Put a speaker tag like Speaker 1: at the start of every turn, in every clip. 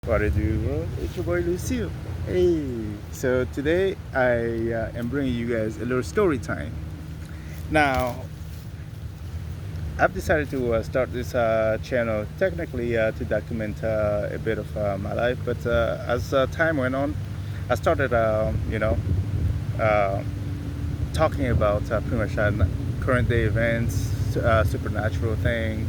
Speaker 1: What I do, bro? It's your boy Lucille. Hey, so today I am bringing you guys a little story time. Now, I've decided to start this channel technically to document a bit of my life, but as time went on, I started, uh, talking about pretty much current day events, supernatural things.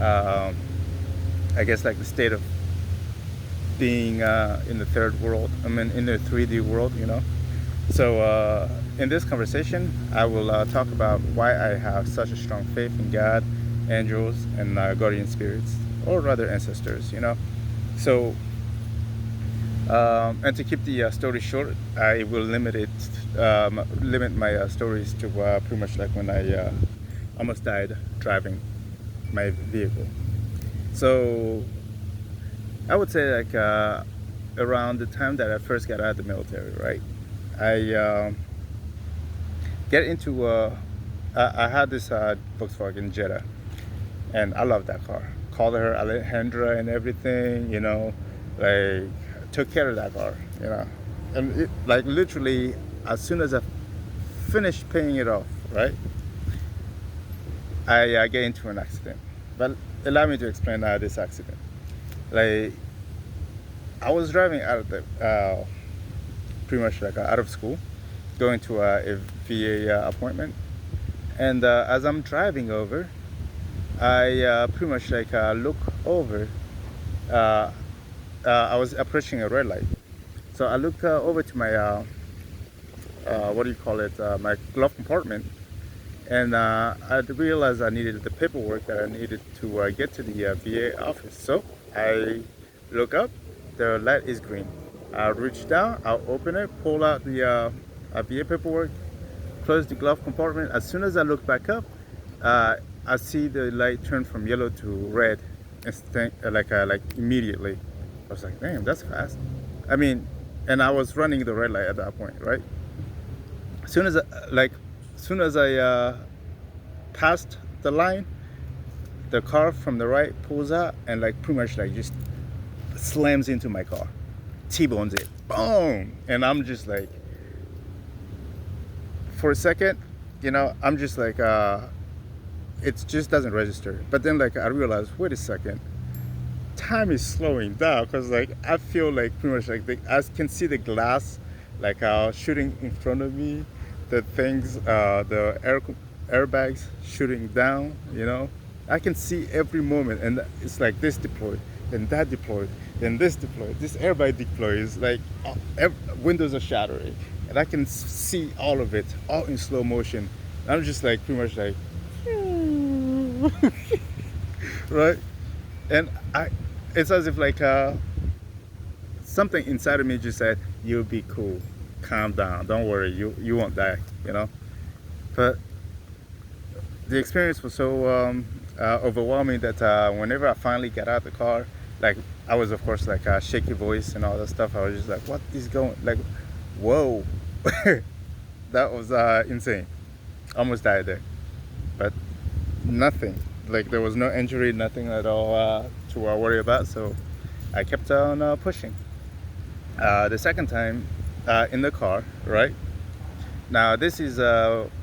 Speaker 1: Um, I guess like the state of being in the third world. I mean, in the 3D world. So in this conversation, I will talk about why I have such a strong faith in God, angels, and guardian spirits, or rather ancestors. So and to keep the story short, I will limit my stories to pretty much like when I almost died driving my vehicle. So I would say like around the time that I first got out of the military, right? I get into I had this Volkswagen Jetta, and I love that car. Called her Alejandra and everything, like took care of that car. And it, like literally as soon as I finished paying it off, right, I get into an accident. But allow me to explain this accident. Like I was driving out of the pretty much like out of school, going to a VA appointment, and as I'm driving over, I pretty much like look over. Uh, I was approaching a red light, so I look over to my what do you call it? My glove compartment, and I realized I needed the paperwork that I needed to get to the VA office. So I look up, the light is green. I reach down, I'll open it, pull out the VA paperwork, close the glove compartment. As soon as I look back up, I see the light turn from yellow to red, like immediately. I was like, damn, that's fast. I mean, and I was running the red light at that point, right? As soon as I passed the line, the car from the right pulls out and like pretty much like just slams into my car, T-bones it, boom, and I'm just like, for a second, I'm just like, it just doesn't register. But then like I realized, wait a second, time is slowing down because like I feel like pretty much like I can see the glass like shooting in front of me, the things, the airbags shooting down. I can see every moment, and it's like this deployed, then that deployed, then this deployed, this airbag deploys, like windows are shattering, and I can see all of it, all in slow motion. I'm just like pretty much like, right, and it's as if like something inside of me just said, "You'll be cool, calm down, don't worry, you won't die." But the experience was so overwhelming that whenever I finally got out of the car, like I was of course like a shaky voice and all that stuff. I was just like, what is going, like, whoa. That was insane. Almost died there, but nothing, like there was no injury, nothing at all to worry about. So I kept on pushing. The second time in the car, right now, this is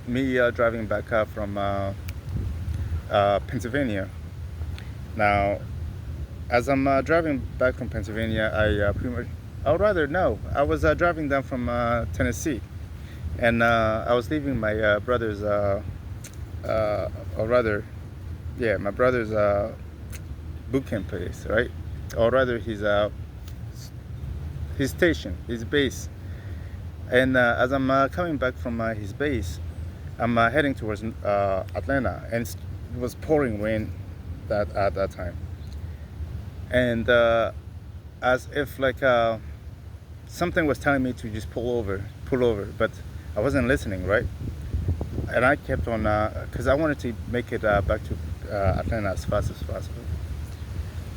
Speaker 1: me driving back from Pennsylvania. Now, as I'm driving back from Pennsylvania, I pretty much, or rather, no, I was driving down from Tennessee, and I was leaving my brother's, or rather, yeah, my brother's boot camp place, right? Or rather, his station, his base. And as I'm coming back from his base, I'm heading towards Atlanta, and it was pouring rain at that time. And as if like something was telling me to just pull over, but I wasn't listening, right? And I kept on because I wanted to make it back to Atlanta as fast as possible.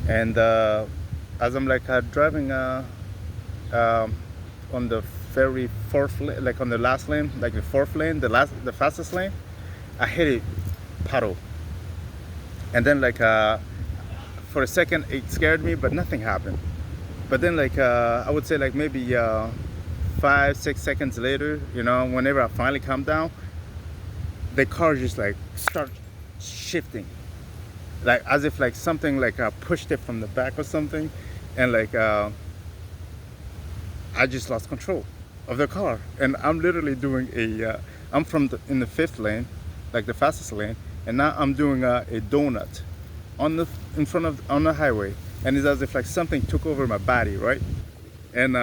Speaker 1: And as I'm like driving on the very fourth lane, like on the last lane, like the fourth lane, the fastest lane, I hit a puddle, and then like for a second it scared me, but nothing happened. But then like I would say like maybe 5 6 seconds later, whenever I finally calm down, the car just like start shifting, like as if like something like pushed it from the back or something, and like I just lost control of the car, and I'm literally doing I'm in the fifth lane, like the fastest lane, and now I'm doing a donut on the in front of on the highway, and it's as if like something took over my body, right? And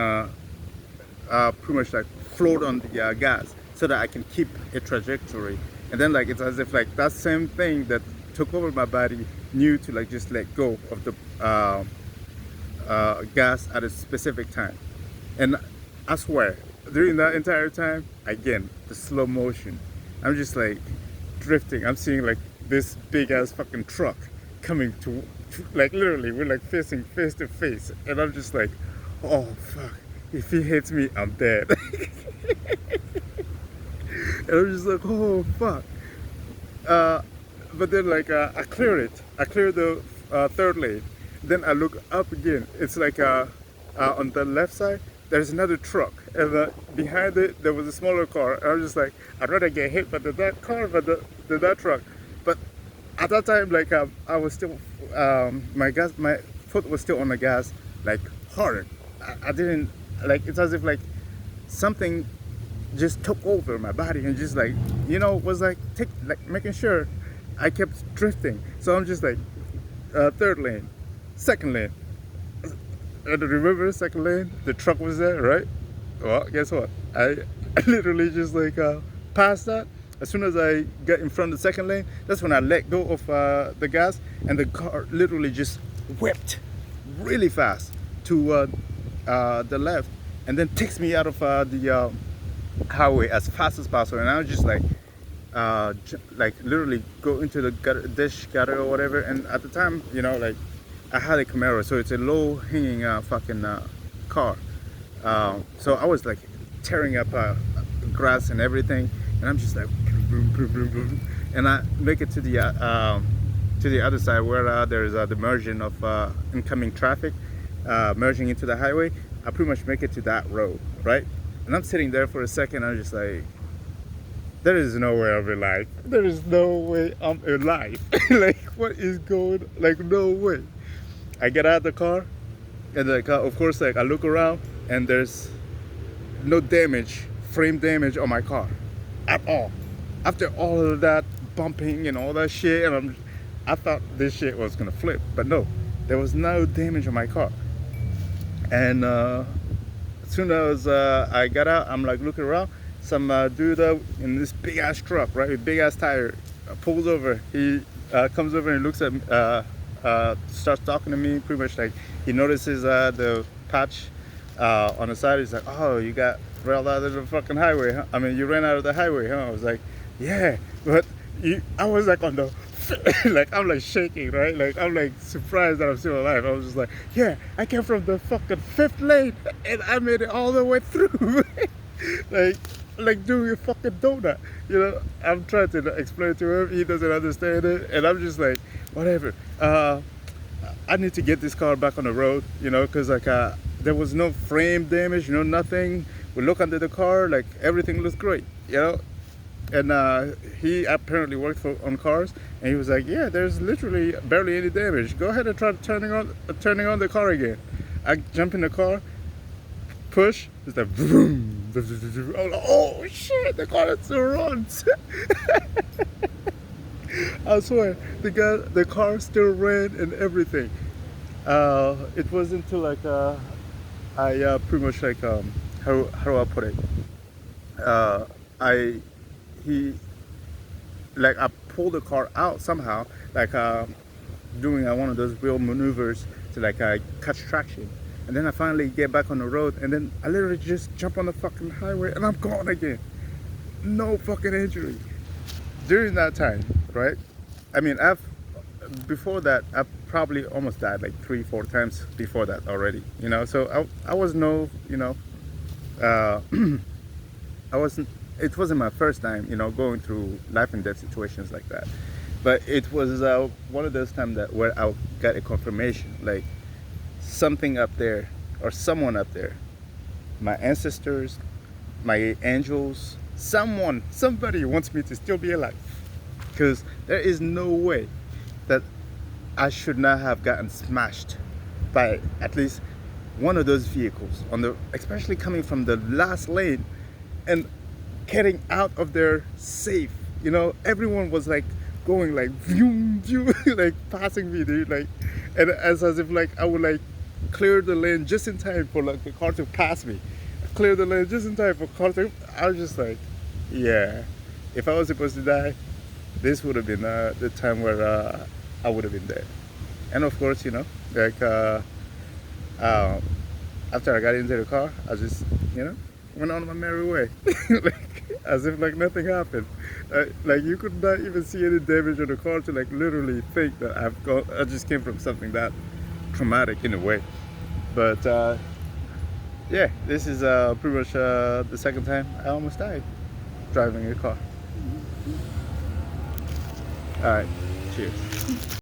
Speaker 1: pretty much like float on the gas so that I can keep a trajectory. And then like it's as if like that same thing that took over my body knew to like just let go of the gas at a specific time. And I swear, during that entire time, again, the slow motion, I'm just like drifting. I'm seeing like this big ass fucking truck coming to like literally we're like facing face to face, and I'm just like, oh fuck, if he hits me, I'm dead. And I'm just like, oh fuck. But then like I clear it. I clear the third lane. Then I look up again. It's like on the left side, there's another truck, and behind it there was a smaller car. And I was just like, I'd rather get hit by that car than that truck. But at that time, like I was still my foot was still on the gas, like hard. I didn't like. It's as if like something just took over my body and just like was like making sure I kept drifting. So I'm just like third lane, second lane. And remember second lane, the truck was there, right? Well, guess what? I literally just like passed that. As soon as I got in front of the second lane, that's when I let go of the gas, and the car literally just whipped really fast to the left, and then takes me out of the highway as fast as possible. And I was just like literally go into the gutter or whatever. And at the time, like I had a Camaro, so it's a low hanging fucking car. So I was like tearing up grass and everything, and I'm just like boom, boom, boom, boom, and I make it to the other side where there's the merging of incoming traffic merging into the highway. I pretty much make it to that road, right? And I'm sitting there for a second. I'm just like, there is no way I'm alive. There is no way I'm alive. Like, what is going? Like, no way. I get out of the car, and like, of course, like I look around, and there's no damage, frame damage on my car, at all. After all of that bumping and all that shit, and I thought this shit was gonna flip, but no, there was no damage on my car. And as soon as I got out, I'm like looking around. Some dude in this big ass truck, right, with big ass tire, pulls over. He comes over and looks at me, starts talking to me. Pretty much like he notices the patch on the side. He's like, "Oh, you got railed out of the fucking highway, huh? I mean, you ran out of the highway, huh?" I was like, "Yeah," but I was like on the like I'm like shaking, right? Like I'm like surprised that I'm still alive. I was just like, "Yeah, I came from the fucking fifth lane and I made it all the way through." like doing a fucking donut, I'm trying to explain to him. He doesn't understand it, and I'm just like, whatever. I need to get this car back on the road, because like there was no frame damage, nothing. We look under the car, like everything looks great, and he apparently worked on cars, and he was like, yeah, there's literally barely any damage. Go ahead and try turning on the car again. I jump in the car, push, it's like boom. I'm like, oh shit, the car still runs. I swear, the car still ran and everything. It wasn't until like I pretty much like how do I put it? I pulled the car out somehow, like doing one of those wheel maneuvers to like catch traction. And then I finally get back on the road, and then I literally just jump on the fucking highway, and I'm gone again. No fucking injury. During that time, right? I mean, before that, I probably almost died like 3-4 times before that already. So I was no, I wasn't. It wasn't my first time, going through life and death situations like that. But it was one of those times where I got a confirmation, like something up there or someone up there, my ancestors, my angels, somebody wants me to still be alive. Because there is no way that I should not have gotten smashed by at least one of those vehicles especially coming from the last lane and getting out of there safe. Everyone was like going like vroom, vroom, like passing me, dude. Like, and as if like I would like clear the lane just in time for like the car to pass me. Clear the lane just in time for car to. I was just like, yeah. If I was supposed to die, this would have been the time where I would have been there. And of course, like after I got into the car, I just, went on my merry way, like as if like nothing happened. Like you could not even see any damage on the car to like literally think that I just came from something that traumatic in a way. But yeah, this is pretty much the second time I almost died driving a car. All right, cheers.